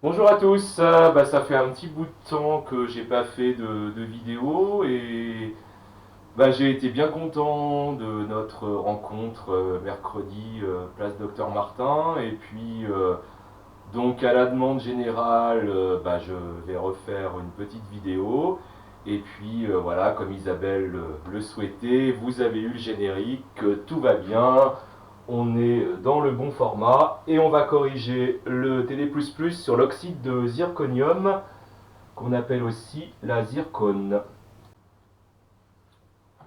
Bonjour à tous, ça fait un petit bout de temps que j'ai pas fait de vidéo et j'ai été bien content de notre rencontre mercredi place Docteur Martin et puis donc à la demande générale je vais refaire une petite vidéo et puis voilà comme Isabelle le souhaitait, vous avez eu le générique, tout va bien. On est dans le bon format et on va corriger le Td++ sur l'oxyde de zirconium qu'on appelle aussi la zircone.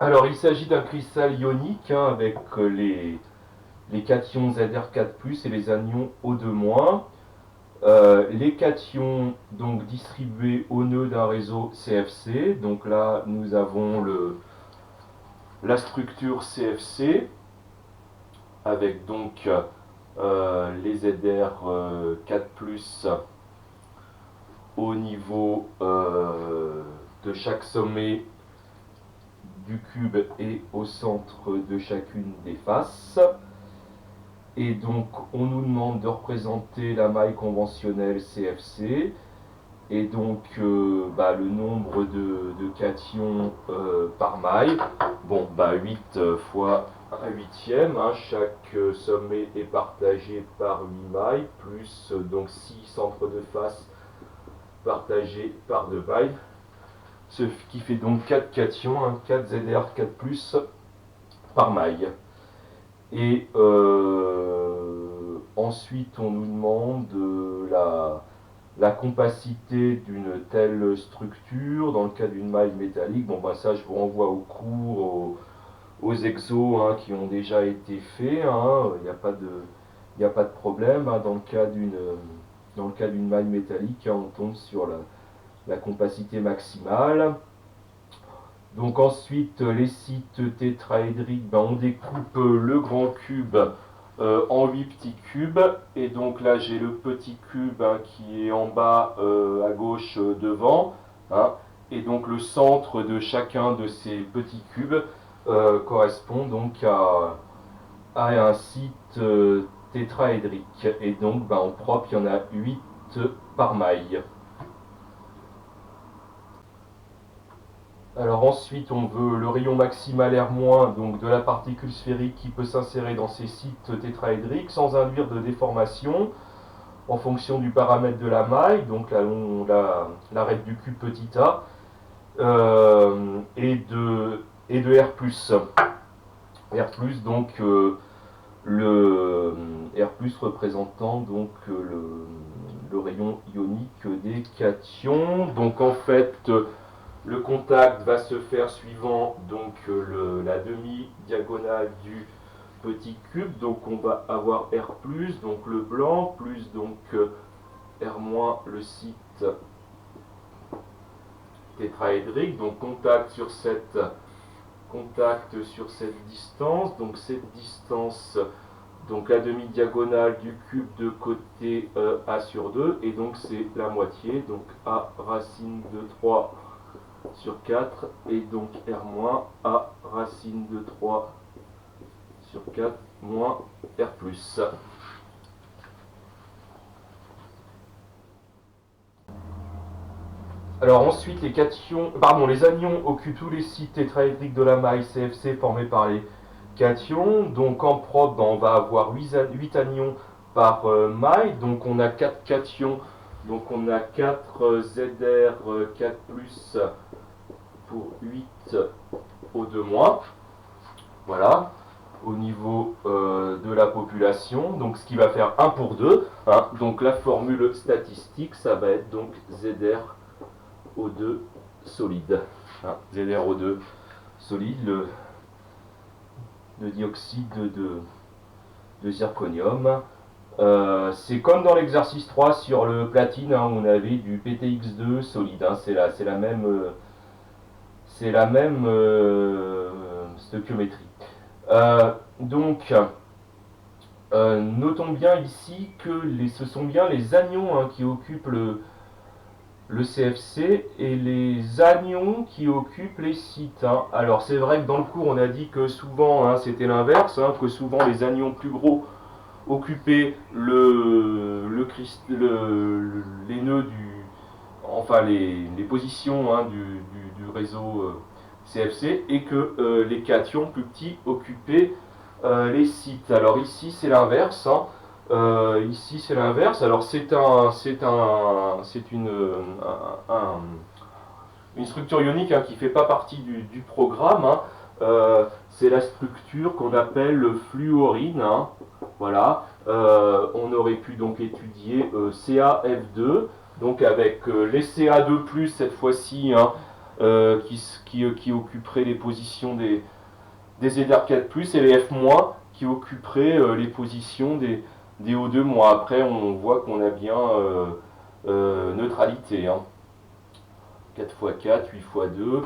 Alors il s'agit d'un cristal ionique avec les cations Zr4+, et les anions O2-. Les cations donc distribués au nœud d'un réseau CFC. Donc là nous avons la structure CFC avec donc les Zr4+ au niveau de chaque sommet du cube et au centre de chacune des faces. Et donc on nous demande de représenter la maille conventionnelle CFC et donc le nombre de cations par maille. Bon, 8 fois 1/8, hein, chaque sommet est partagé par 8 mailles, plus donc 6 centres de face partagés par 2 mailles, ce qui fait donc 4 cations, hein, 4 Zr4+ par maille. Et ensuite on nous demande la compacité d'une telle structure dans le cas d'une maille métallique. Bon ça je vous renvoie au cours, aux exos hein, qui ont déjà été faits, hein. Il n'y a pas de problème hein, dans le cas d'une maille métallique, hein, on tombe sur la compacité maximale. Donc ensuite les sites tétraédriques, on découpe le grand cube en 8 petits cubes, et donc là j'ai le petit cube hein, qui est en bas à gauche devant, hein, et donc le centre de chacun de ces petits cubes correspond donc à un site tétraédrique, et donc en propre il y en a 8 par maille. Alors ensuite on veut le rayon maximal R-, donc de la particule sphérique qui peut s'insérer dans ces sites tétraédriques sans induire de déformation en fonction du paramètre de la maille, donc l'arête du cube petit a, et de R+. R+, donc le R+ représentant donc le rayon ionique des cations. Donc en fait le contact va se faire suivant donc la demi-diagonale du petit cube. Donc on va avoir R+, donc le blanc, plus donc R-, le site tétraédrique. Donc contact sur cette distance. Donc cette distance, donc la demi-diagonale du cube de côté A sur 2, et donc c'est la moitié, donc A racine de 3 sur 4, et donc R- A racine de 3 sur 4 moins R+. Alors ensuite les anions occupent tous les sites tétraédriques de la maille CFC formés par les cations. Donc en propre, on va avoir 8 anions par maille, donc on a 4 cations, donc on a 4 Zr4+ pour 8 O2-. Voilà. au niveau de la population, donc ce qui va faire 1 pour 2. Hein. Donc la formule statistique, ça va être donc ZrO2 solide. Hein. ZrO2 solide, le dioxyde de zirconium. C'est comme dans l'exercice 3 sur le platine, hein, on avait du PTX2 solide. Hein. C'est la même stoichiométrie. Donc, notons bien ici que ce sont bien les anions hein, qui occupent le CFC et les anions qui occupent les sites. Hein. Alors c'est vrai que dans le cours on a dit que souvent hein, c'était l'inverse, hein, que souvent les anions plus gros occupaient les nœuds enfin les positions hein, du réseau CFC et que les cations plus petits occupaient les sites. Alors ici c'est l'inverse. Hein. Ici c'est l'inverse. Alors c'est une structure ionique hein, qui ne fait pas partie du programme. Hein. C'est la structure qu'on appelle fluorine. Hein. Voilà. On aurait pu donc étudier CaF2, donc avec les Ca2+, cette fois-ci, hein, qui occuperaient les positions des ZR4+, et les F- qui occuperaient les positions des O2-. Après, on voit qu'on a bien neutralité. Hein. 4 x 4, 8 x 2.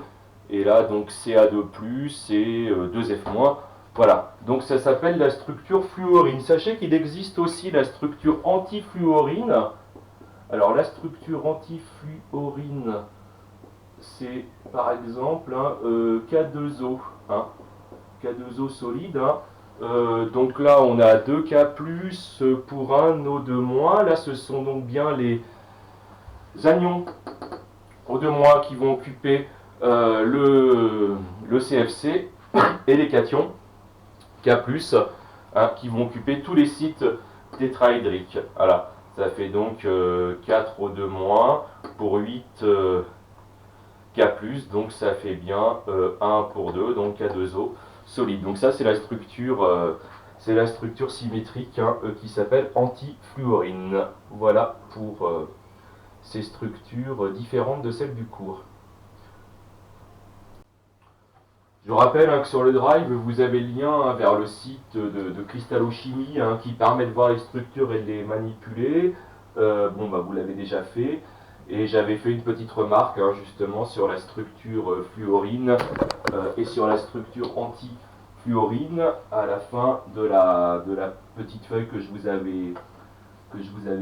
Et là, donc Ca2+, et 2F-. Voilà, donc ça s'appelle la structure fluorine. Sachez qu'il existe aussi la structure antifluorine. Alors la structure antifluorine, c'est par exemple hein, K2O. Hein, K2O solide. Hein. Donc là, on a 2K plus pour un O2-. Là, ce sont donc bien les anions O2- qui vont occuper le CFC et les cations K+, hein, qui vont occuper tous les sites tétraédriques. Voilà, ça fait donc 4 O2- pour 8 K+, donc ça fait bien 1 pour 2, donc K2O solide. Donc ça c'est la structure symétrique hein, qui s'appelle antifluorine. Voilà pour ces structures différentes de celles du cours. Je rappelle hein, que sur le drive, vous avez le lien hein, vers le site de cristallochimie hein, qui permet de voir les structures et de les manipuler. Bon, bah, vous l'avez déjà fait. Et j'avais fait une petite remarque hein, justement sur la structure fluorine et sur la structure antifluorine à la fin de la petite feuille que je vous avais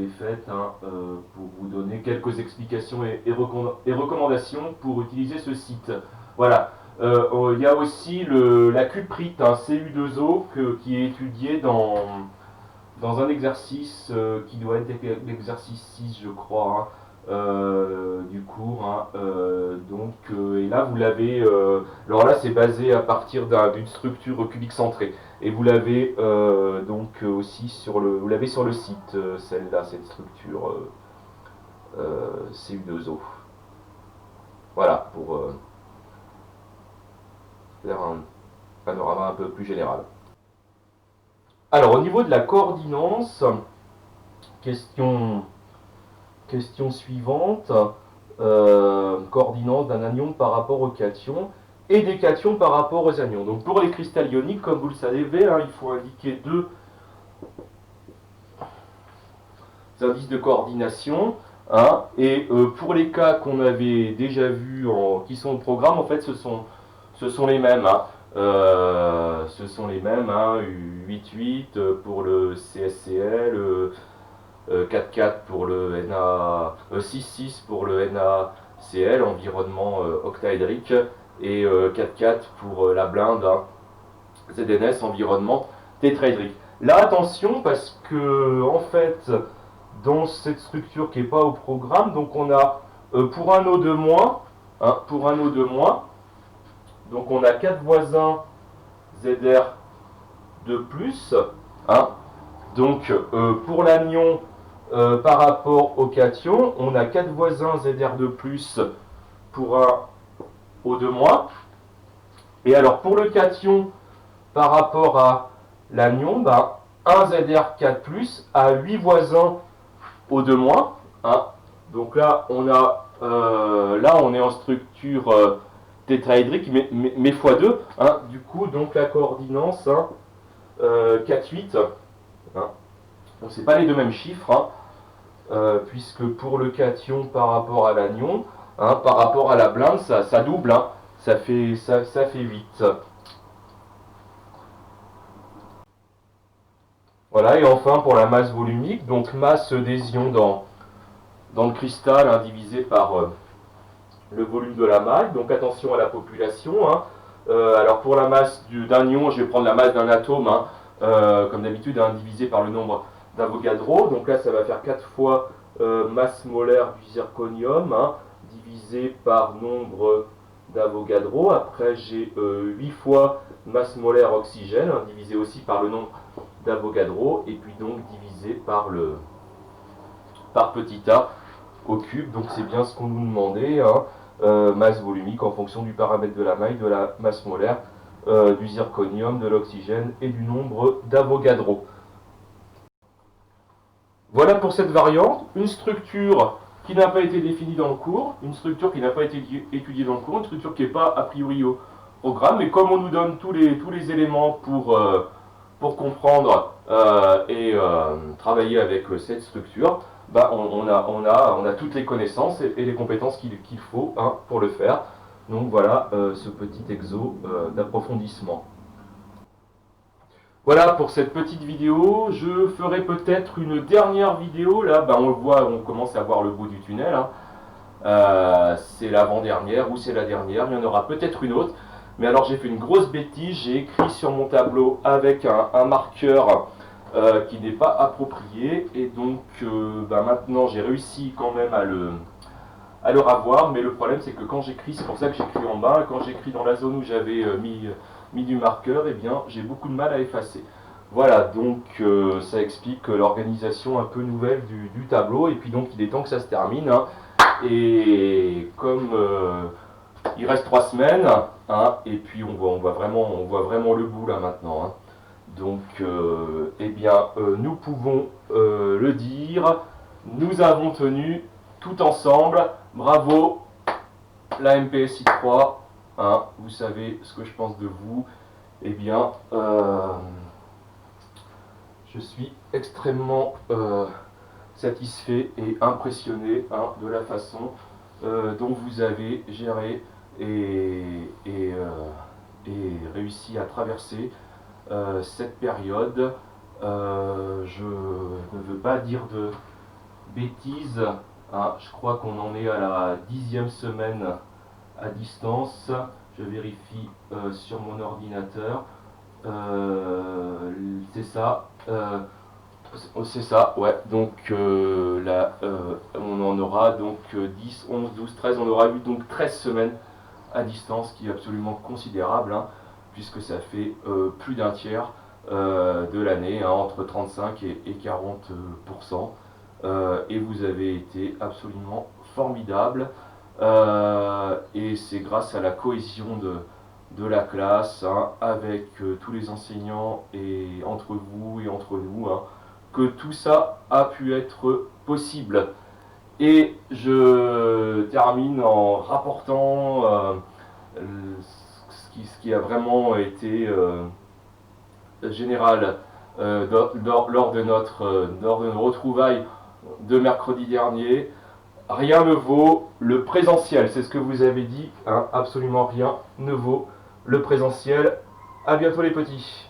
faite hein, pour vous donner quelques explications et recommandations pour utiliser ce site. Voilà. Il y a aussi la cuprite, hein, Cu2O, qui est étudié dans un exercice qui doit être l'exercice 6, je crois, hein, du cours. Hein, et là, vous l'avez. Alors là, c'est basé à partir d'une structure cubique centrée. Et vous l'avez donc aussi vous l'avez sur le site, celle-là, cette structure Cu2O. Voilà, pour faire un panorama un peu plus général. Alors, au niveau de la coordinance, question suivante, coordinance d'un anion par rapport aux cations et des cations par rapport aux anions. Donc, pour les cristals ioniques, comme vous le savez, hein, il faut indiquer deux indices de coordination. Hein, et pour les cas qu'on avait déjà vus, qui sont au programme, en fait, ce sont les mêmes. Hein. Ce sont les mêmes, hein, 8,8 pour le CSCl, 4,4 pour le Na, 6,6 pour le NaCl, environnement octaédrique, et 4,4 pour la blinde, hein, ZNS, environnement tétraédrique. Là, attention, parce que, en fait, dans cette structure qui n'est pas au programme, donc on a pour un O2-, hein, pour un O2-, donc on a 4 voisins ZR2+, hein. Donc pour l'anion par rapport au cation, on a 4 voisins ZR2+, pour un O2-. Et alors pour le cation par rapport à l'anion, ben, un ZR4+, a 8 voisins au 2-. Hein. Donc là, on est en structure tétraédrique, mais x2. Hein. Du coup, donc la coordinance, hein, 4, 8. Hein. Donc c'est pas les deux mêmes chiffres, hein, puisque pour le cation par rapport à l'anion, hein, par rapport à la blinde, ça double, hein, ça fait 8. Voilà, et enfin pour la masse volumique, donc masse des ions dans le cristal, hein, divisé par le volume de la maille. Donc attention à la population. Hein. Alors pour la masse d'un ion, je vais prendre la masse d'un atome, hein, comme d'habitude, hein, divisé par le nombre d'Avogadro. Donc là, ça va faire 4 fois masse molaire du zirconium, hein, divisé par nombre d'Avogadro. Après, j'ai 8 fois masse molaire oxygène, hein, divisé aussi par le nombre d'Avogadro, et puis donc divisé par petit a au cube. Donc c'est bien ce qu'on nous demandait, hein, masse volumique en fonction du paramètre de la maille, de la masse molaire, du zirconium, de l'oxygène et du nombre d'Avogadro. Voilà pour cette variante, une structure qui n'a pas été définie dans le cours, une structure qui n'a pas été étudiée dans le cours, une structure qui n'est pas a priori au programme, mais comme on nous donne tous les éléments pour comprendre et travailler avec cette structure, bah on a toutes les connaissances et les compétences qu'il faut, hein, pour le faire. Donc voilà ce petit exo d'approfondissement. Voilà pour cette petite vidéo. Je ferai peut-être une dernière vidéo. Là, bah, on commence à voir le bout du tunnel. Hein. C'est l'avant-dernière ou c'est la dernière. Il y en aura peut-être une autre. Mais alors j'ai fait une grosse bêtise. J'ai écrit sur mon tableau avec un marqueur qui n'est pas approprié. Et donc bah, maintenant j'ai réussi quand même à le revoir. Mais le problème c'est que quand j'écris, c'est pour ça que j'écris en bas. Quand j'écris dans la zone où j'avais mis du marqueur, eh bien j'ai beaucoup de mal à effacer. Voilà, donc ça explique l'organisation un peu nouvelle du tableau, et puis donc il est temps que ça se termine. Hein. Et comme il reste 3 semaines, hein, et puis on voit vraiment le bout là maintenant. Hein. Donc eh bien nous pouvons le dire, nous avons tenu tout ensemble. Bravo la MPSI 3. Hein, vous savez ce que je pense de vous. Eh bien, je suis extrêmement satisfait et impressionné, hein, de la façon dont vous avez géré et réussi à traverser cette période. Je ne veux pas dire de bêtises. Hein, je crois qu'on en est à la 10e semaine à distance. Je vérifie sur mon ordinateur. C'est ça. C'est ça, ouais. Donc là, on en aura donc 10, 11, 12, 13. On aura eu donc 13 semaines à distance, qui est absolument considérable, hein, puisque ça fait plus d'un tiers de l'année, hein, entre 35 et 40%. Et vous avez été absolument formidable. Et c'est grâce à la cohésion de la classe, hein, avec tous les enseignants et entre vous et entre nous, hein, que tout ça a pu être possible. Et je termine en rapportant ce qui a vraiment été général lors de nos retrouvailles de mercredi dernier. Rien ne vaut le présentiel, c'est ce que vous avez dit, hein, absolument rien ne vaut le présentiel. À bientôt les petits.